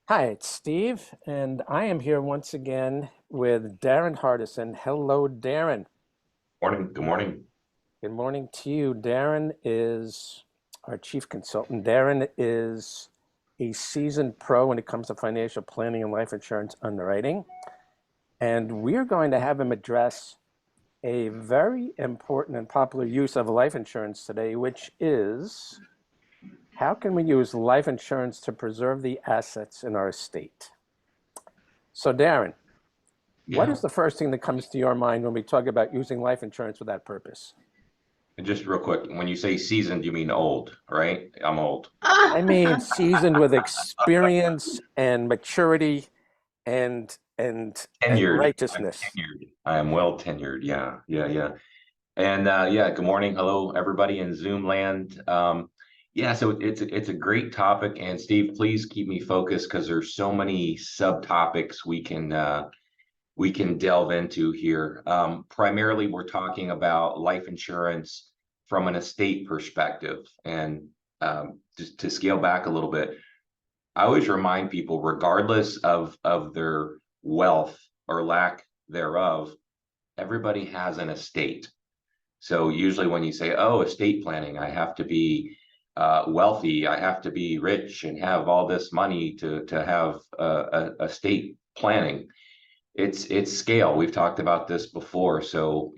Hi, it's Steve, and I am here once again with Darren Hardison. Hello, Darren. Morning. Good morning. Good morning to you. Darren is our chief consultant. Darren is a seasoned pro when it comes to financial planning and life insurance underwriting. And we're going to have him address a very important and popular use of life insurance today, which is how can we use life insurance to preserve the assets in our estate? So, Darren, what Yeah. is the first thing that comes to your mind when we talk about using life insurance for that purpose? And just real quick, when you say seasoned, you mean old, right? I'm old. I mean, seasoned with experience and maturity and Tenured. I'm righteousness. tenured. I am well tenured. Yeah. Yeah. Yeah. And yeah, good morning. Hello, everybody in Zoom land. Yeah, so it's a great topic. And Steve, please keep me focused because there's so many subtopics we can delve into here. Primarily, we're talking about life insurance from an estate perspective. And just to scale back a little bit, I always remind people, regardless of their wealth or lack thereof, everybody has an estate. So usually when you say, "Oh, estate planning, I have to be wealthy, I have to be rich and have all this money to have estate planning," it's scale. We've talked about this before. So,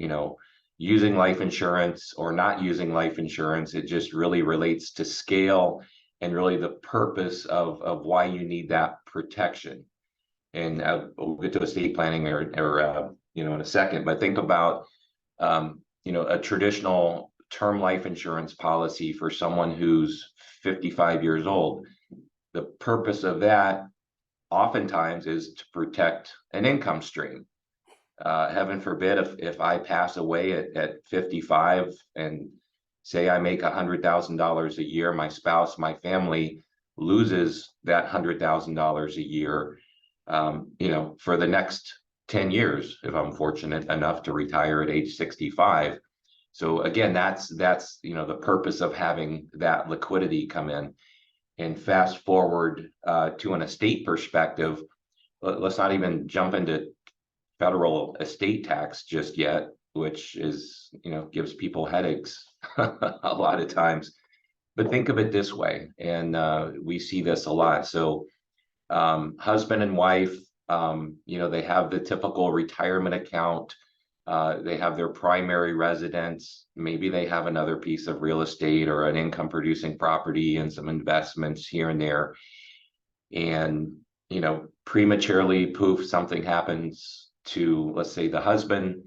using life insurance or not using life insurance, it just really relates to scale and really the purpose of why you need that protection. And we'll get to estate planning or in a second, but think about, a traditional term life insurance policy for someone who's 55 years old. The purpose of that oftentimes is to protect an income stream. Heaven forbid if I pass away at 55 and say I make $100,000 a year, my spouse, my family loses that $100,000 a year, for the next 10 years, if I'm fortunate enough to retire at age 65. So again, that's the purpose of having that liquidity come in. And fast forward to an estate perspective, let's not even jump into federal estate tax just yet, which gives people headaches a lot of times. But think of it this way, and we see this a lot. So, husband and wife, they have the typical retirement account. They have their primary residence. Maybe they have another piece of real estate or an income producing property and some investments here and there. And, prematurely, poof, something happens to, let's say, the husband,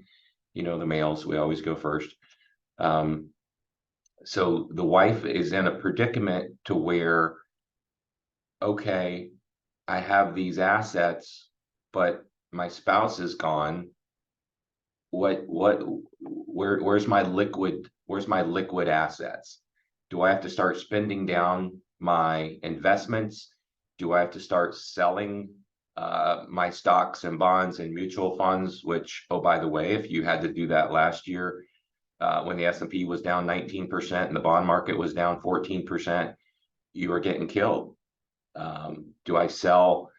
the males, we always go first. Um, so the wife is in a predicament to where, okay, I have these assets, but my spouse is gone. Where's my liquid assets? Do I have to start spending down my investments? Do I have to start selling my stocks and bonds and mutual funds? Which, oh, by the way, if you had to do that last year, when the S&P was down 19% and the bond market was down 14%, you were getting killed. Do I sell?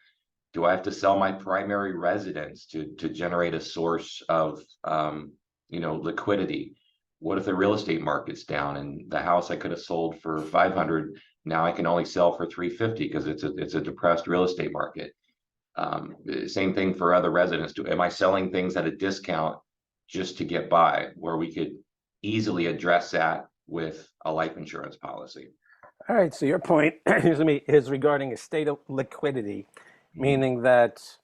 Do I have to sell my primary residence to generate a source of liquidity? What if the real estate market's down and the house I could have sold for 500, now I can only sell for 350 because it's a depressed real estate market. Same thing for other residents. Am I selling things at a discount just to get by, where we could easily address that with a life insurance policy? All right, so your point, excuse me, is regarding estate liquidity, Mhm. meaning that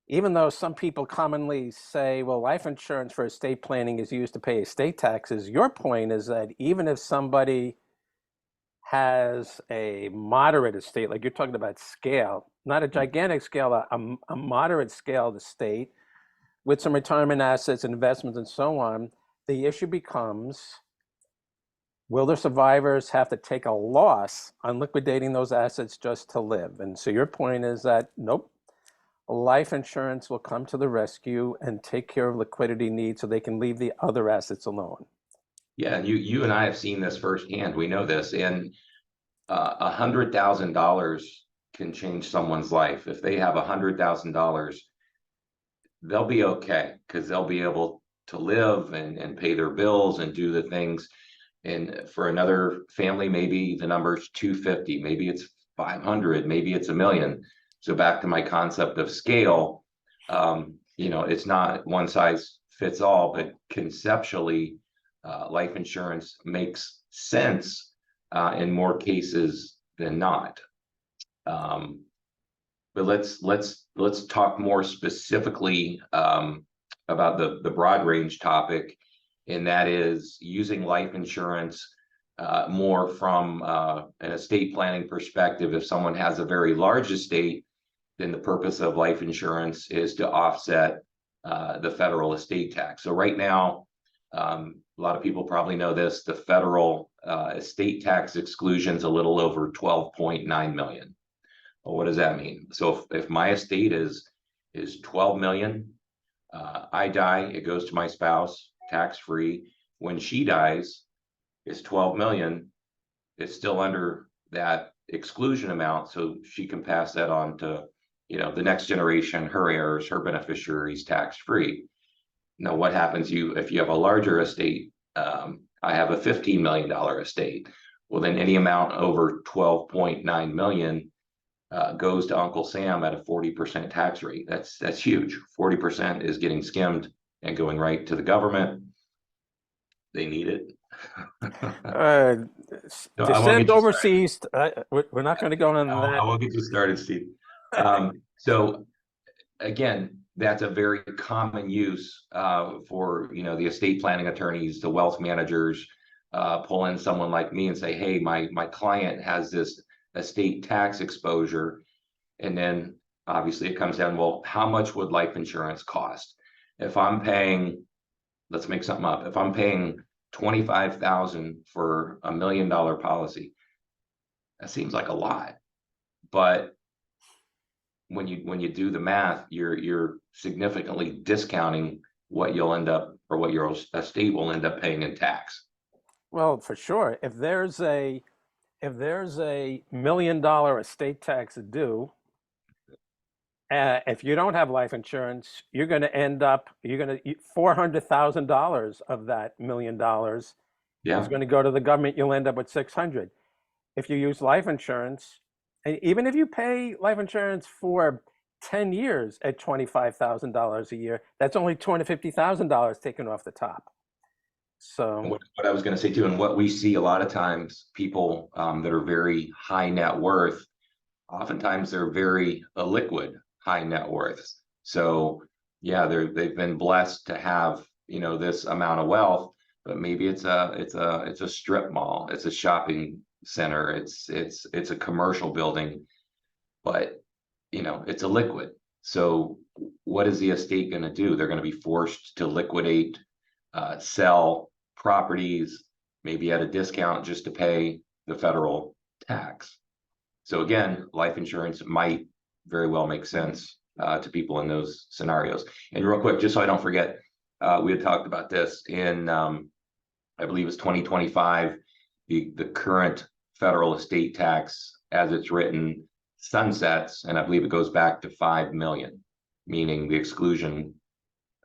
even though some people commonly say, well, life insurance for estate planning is used to pay estate taxes, your point is that even if somebody has a moderate estate, like you're talking about scale, not a gigantic scale, a moderate scale estate with some retirement assets, investments, and so on, the issue becomes, will the survivors have to take a loss on liquidating those assets just to live? And so your point is that, nope, life insurance will come to the rescue and take care of liquidity needs so they can leave the other assets alone. Yeah, you and I have seen this firsthand. We know this. And $100,000 can change someone's life. If they have $100,000, they'll be okay because they'll be able to live and pay their bills and do the things. And for another family, maybe the number's 250, maybe it's 500, maybe it's a million. So back to my concept of scale, it's not one size fits all, but conceptually, life insurance makes sense in more cases than not. But let's talk more specifically about the broad range topic, and that is using life insurance more from an estate planning perspective. If someone has a very large estate, then the purpose of life insurance is to offset the federal estate tax. So right now, a lot of people probably know this, the federal estate tax exclusion is a little over 12.9 million. Well, what does that mean? So if my estate is 12 million, I die, it goes to my spouse, tax free. When she dies, it's 12 million. It's still under that exclusion amount, so she can pass that on to the next generation, her heirs, her beneficiaries, tax free. Now, what happens if you have a larger estate? I have a $15 million estate. Well, then any amount over 12.9 million goes to Uncle Sam at a 40% tax rate. That's huge. 40% is getting skimmed and going right to the government. They need it. To send overseas, we're not going to go into that. I won't get you started, Steve. So again, that's a very common use for the estate planning attorneys, the wealth managers, pull in someone like me and say, hey, my client has this estate tax exposure. And then obviously it comes down, well, how much would life insurance cost? If I'm paying, let's make something up, if I'm paying $25,000 for $1 million policy, that seems like a lot. But when you do the math, you're significantly discounting what you'll end up, or what your estate will end up paying in tax. Well, for sure. If there's a $1 million estate tax due, if you don't have life insurance, you're going to end up, $400,000 of that $1 million is going to go to the government. You'll end up with 600. If you use life insurance, and even if you pay life insurance for 10 years at $25,000 a year, that's only $250,000 taken off the top. So what I was going to say too, and what we see a lot of times, people that are very high net worth, oftentimes they're very illiquid high net worths. So yeah, they've been blessed to have this amount of wealth, but maybe it's a strip mall, it's a shopping center, it's a commercial building, but it's illiquid. So what is the estate going to do? They're going to be forced to liquidate, sell properties, maybe at a discount just to pay the federal tax. So again, life insurance might very well make sense to people in those scenarios. And real quick, just so I don't forget, we had talked about this in, I believe it's 2025, the current federal estate tax as it's written sunsets, and I believe it goes back to 5 million, meaning the exclusion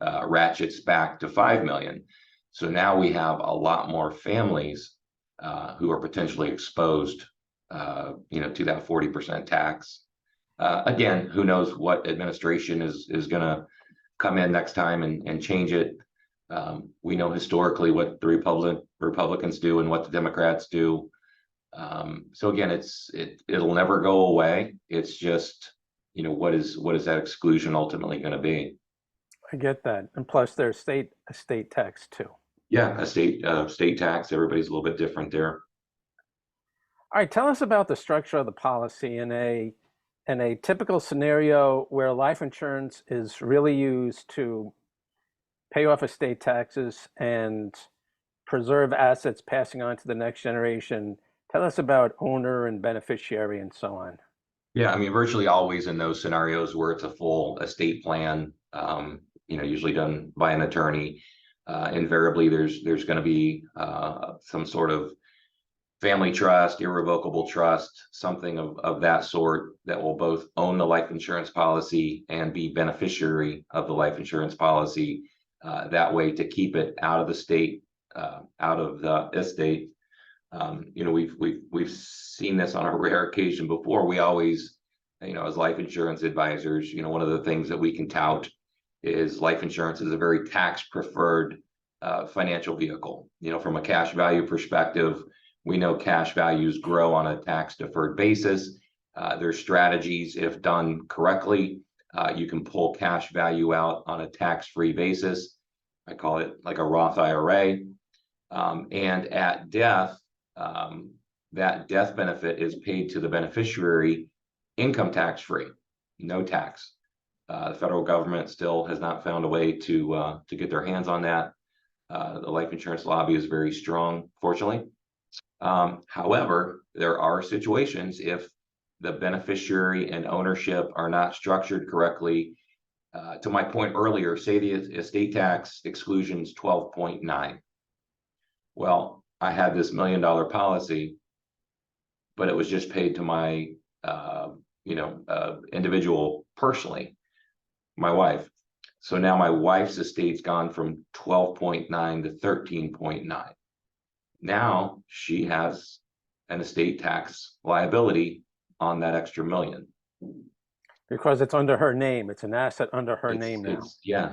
ratchets back to 5 million. So now we have a lot more families who are potentially exposed to that 40% tax. Again, who knows what administration is going to come in next time and change it. We know historically what the Republicans do and what the Democrats do. So again, it'll never go away. It's just, what is that exclusion ultimately going to be? I get that. And plus there's estate tax too. Yeah, state tax, everybody's a little bit different there. All right, tell us about the structure of the policy in a typical scenario where life insurance is really used to pay off estate taxes and preserve assets passing on to the next generation. Tell us about owner and beneficiary and so on. Yeah, I mean, virtually always in those scenarios where it's a full estate plan, usually done by an attorney, invariably there's going to be some sort of family trust, irrevocable trust, something of that sort that will both own the life insurance policy and be beneficiary of the life insurance policy. That way to keep it out of the state, out of the estate. We've seen this on a rare occasion before. We always, as life insurance advisors, one of the things that we can tout is life insurance is a very tax preferred financial vehicle. From a cash value perspective, we know cash values grow on a tax deferred basis. There's strategies, if done correctly, you can pull cash value out on a tax-free basis. I call it like a Roth IRA. And at death, that death benefit is paid to the beneficiary income tax free, no tax. The federal government still has not found a way to get their hands on that. The life insurance lobby is very strong, fortunately. However, there are situations if the beneficiary and ownership are not structured correctly. To my point earlier, say the estate tax exclusion is 12.9. Well, I had this $1 million policy, but it was just paid to my, individual personally, my wife. So now my wife's estate's gone from 12.9 to 13.9. Now she has an estate tax liability on that extra $1 million. Because it's under her name. It's an asset under her name now.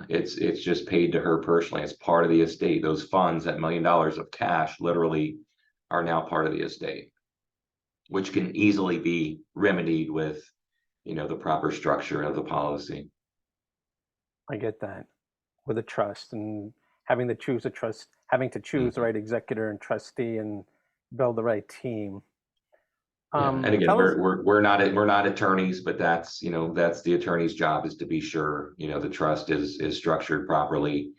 It's just paid to her personally as part of the estate. Those funds, that $1 million of cash, literally are now part of the estate, which can easily be remedied with, the proper structure of the policy. I get that, with a trust and having to choose a trust, having to choose the right executor and trustee and build the right team. And again, we're not attorneys, but that's the attorney's job, is to be sure the trust is structured properly,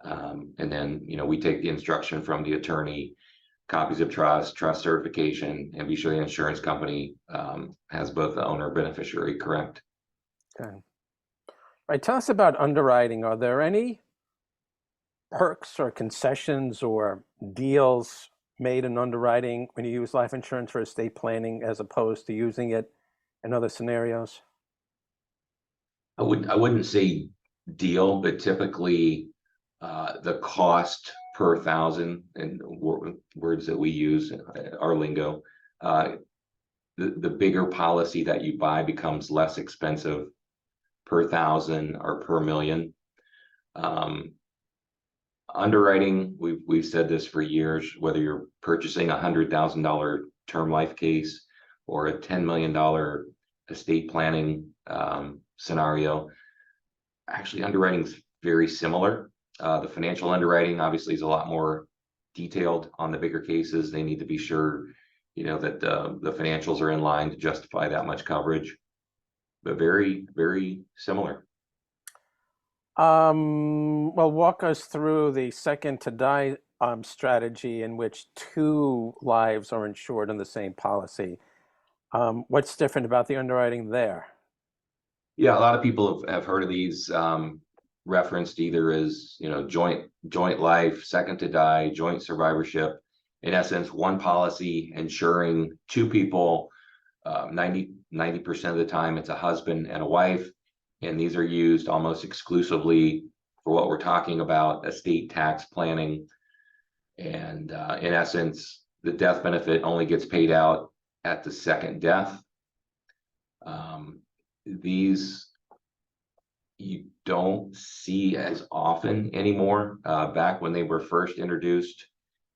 and then we take the instruction from the attorney, copies of trust certification, and be sure the insurance company has both the owner and beneficiary correct. Okay. All right. Tell us about underwriting. Are there any perks or concessions or deals made in underwriting when you use life insurance for estate planning as opposed to using it in other scenarios? I wouldn't say deal, but typically the cost per thousand, and words that we use, our lingo, the bigger policy that you buy becomes less expensive per thousand or per million. Underwriting, we've said this for years, whether you're purchasing a $100,000 term life case or a $10 million estate planning scenario, actually underwriting is very similar. The financial underwriting obviously is a lot more detailed on the bigger cases. They need to be sure, that the financials are in line to justify that much coverage, but very, very similar. Well, walk us through the second to die strategy in which two lives are insured in the same policy. What's different about the underwriting there? Yeah, a lot of people have heard of these referenced either as joint life, second to die, joint survivorship. In essence, one policy insuring two people. 90% of the time, it's a husband and a wife. And these are used almost exclusively for what we're talking about, estate tax planning. And in essence, the death benefit only gets paid out at the second death. These you don't see as often anymore. Back when they were first introduced,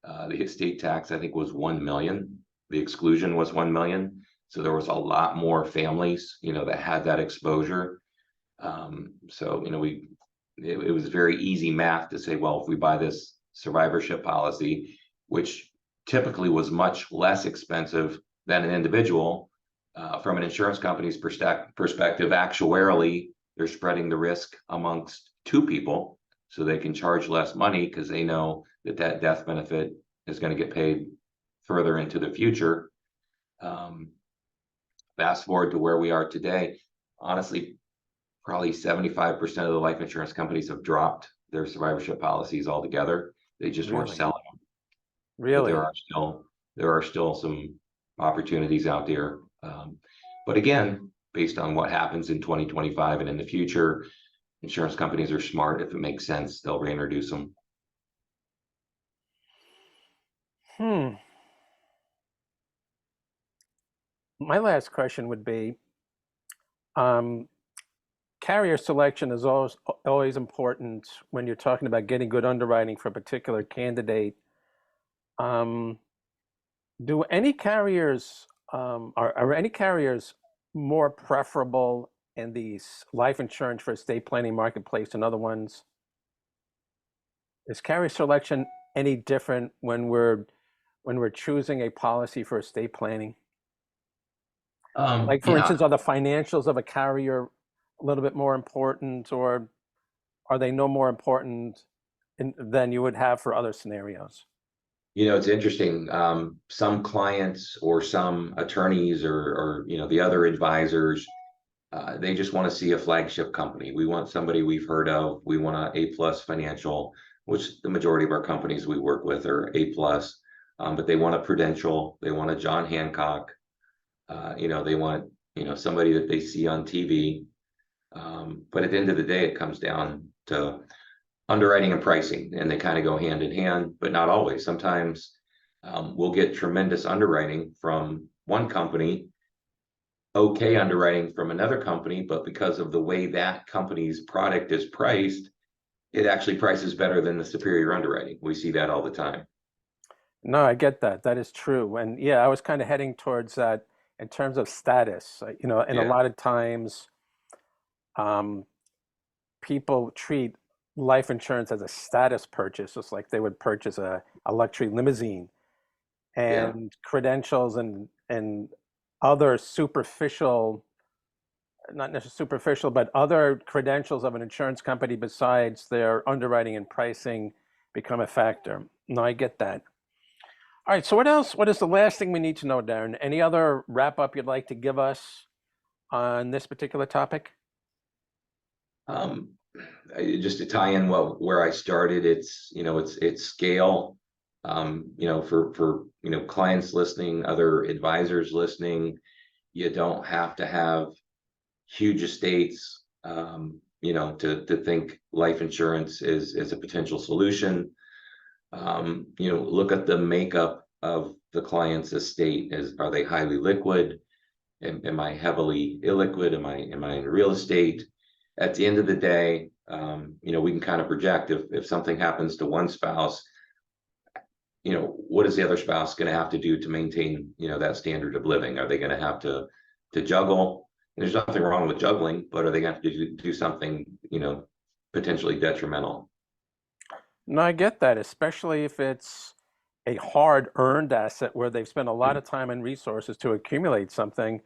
the estate tax, I think, was 1 million. The exclusion was 1 million. So there was a lot more families, that had that exposure. So, it was very easy math to say, well, if we buy this survivorship policy, which typically was much less expensive than an individual, from an insurance company's perspective, actuarially, they're spreading the risk amongst two people so they can charge less money because they know that death benefit is going to get paid further into the future. Fast forward to where we are today, honestly, probably 75% of the life insurance companies have dropped their survivorship policies altogether. They just weren't selling them. Really? But there are still some opportunities out there. But again, based on what happens in 2025 and in the future, insurance companies are smart. If it makes sense, they'll reintroduce them. My last question would be, carrier selection is always important when you're talking about getting good underwriting for a particular candidate. Do any carriers, are any carriers more preferable in the life insurance for estate planning marketplace than other ones? Is carrier selection any different when we're choosing a policy for estate planning? Like, for Yeah, instance, are the financials of a carrier a little bit more important, or are they no more important than you would have for other scenarios? it's interesting. Some clients or some attorneys or the other advisors, they just want to see a flagship company. We want somebody we've heard of. We want a A+ financial, which the majority of our companies we work with are A+. But they want a Prudential. They want a John Hancock. They want somebody that they see on TV. But at the end of the day, it comes down to underwriting and pricing, and they kind of go hand in hand, but not always. Sometimes we'll get tremendous underwriting from one company, okay underwriting from another company, but because of the way that company's product is priced, it actually prices better than the superior underwriting. We see that all the time. No, I get that. That is true. And yeah, I was kind of heading towards that in terms of status. And a Yeah, lot of times, um, people treat life insurance as a status purchase, just like they would purchase a luxury limousine. yeah. And credentials and other superficial, not necessarily superficial, but other credentials of an insurance company besides their underwriting and pricing become a factor. No, I get that. All right, so what else? What is the last thing we need to know, Darren? Any other wrap up you'd like to give us on this particular topic? Um, just to tie in where I started, it's scale. For clients listening, other advisors listening, you don't have to have huge estates, to think life insurance is a potential solution. Look at the makeup of the client's estate. Are they highly liquid? Am I heavily illiquid? Am I in real estate? At the end of the day, we can kind of project if something happens to one spouse, what is the other spouse going to have to do to maintain, that standard of living? Are they going to have to juggle? And there's nothing wrong with juggling, but are they going to have to do something, potentially detrimental? No, I get that, especially if it's a hard earned asset where they've spent a lot of time and resources to accumulate something.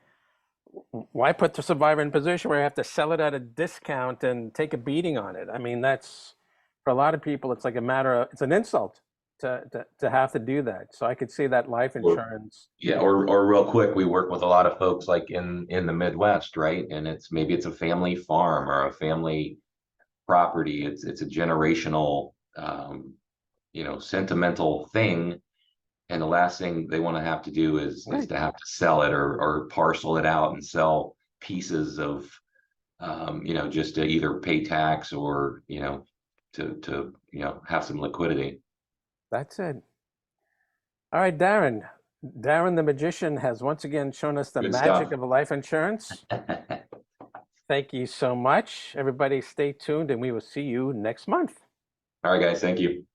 Why put the survivor in a position where you have to sell it at a discount and take a beating on it? I mean, that's for a lot of people, it's like a matter of, it's an insult to have to do that. So I could see that life Or insurance. yeah, or real quick, we work with a lot of folks like in the Midwest, right? And maybe it's a family farm or a family property. It's a generational, sentimental thing. And the last thing they want to have to do is Right. to have to sell it or parcel it out and sell pieces of, just to either pay tax or, to have some liquidity. That's it. All right, Darren. Darren the magician has once again shown us the Good magic stuff. of life insurance. Thank you so much. Everybody stay tuned and we will see you next month. All right, guys. Thank you.